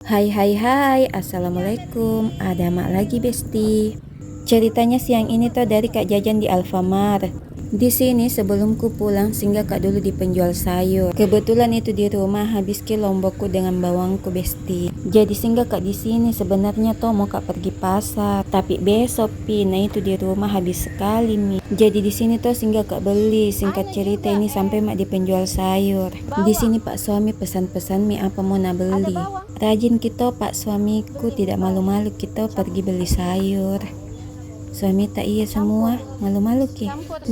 Hai hai hai, assalamualaikum. Ada mak lagi besti. Ceritanya siang ini tuh dari Kak Jajan di Alfamart. Di sini sebelumku pulang singgah Kak dulu di penjual sayur. Kebetulan itu di rumah habis ke lombokku dengan bawangku besti. Jadi singgah Kak di sini sebenarnya tuh mau Kak pergi pasar, tapi besok Nah itu di rumah habis sekali mi. Jadi di sini tuh singgah Kak beli. Singkat cerita ini sampai mak di penjual sayur. Di sini Pak suami pesan-pesan mi apa mau nak beli. Rajin kita Pak suamiku tidak malu-malu kita pergi beli sayur. Suami tak iya semua malu-malu ki. 5.000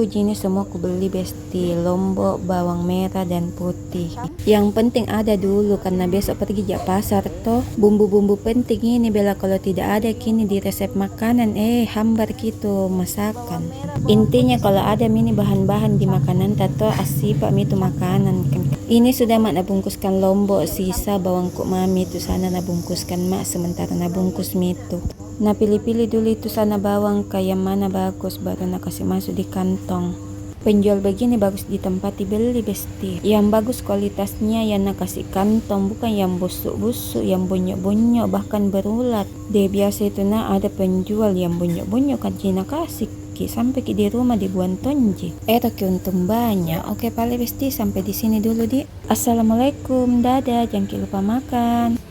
jenis semua aku beli besti. Lombok, bawang merah dan putih. Yang penting ada dulu karena besok pergi jak pasar toh. Bumbu-bumbu penting ini bela kalau tidak ada kini di resep makanan hambar gitu masakan. Intinya kalau ada mini bahan-bahan di makanan tato asipa itu makanan kan. Ini sudah mak nabungkuskan lombok, sisa bawang kuk mami itu sana nabungkuskan mak sementara nabungkus mitu. Nah pilih-pilih dulu itu sana bawang kayak mana bagus baru nak kasih masuk di kantong. Penjual begini bagus di tempat dibeli besti. Yang bagus kualitasnya yang nak kasih kantong, bukan yang busuk-busuk, yang bonyok-bonyok bahkan berulat. Dia biasa itu nah ada penjual yang bonyok-bonyok kan Cina kasih sampai di rumah dibuang tonji. Toki untung banyak. Oke pale besti sampai di sini dulu di. Assalamualaikum, dadah, jangan lupa makan.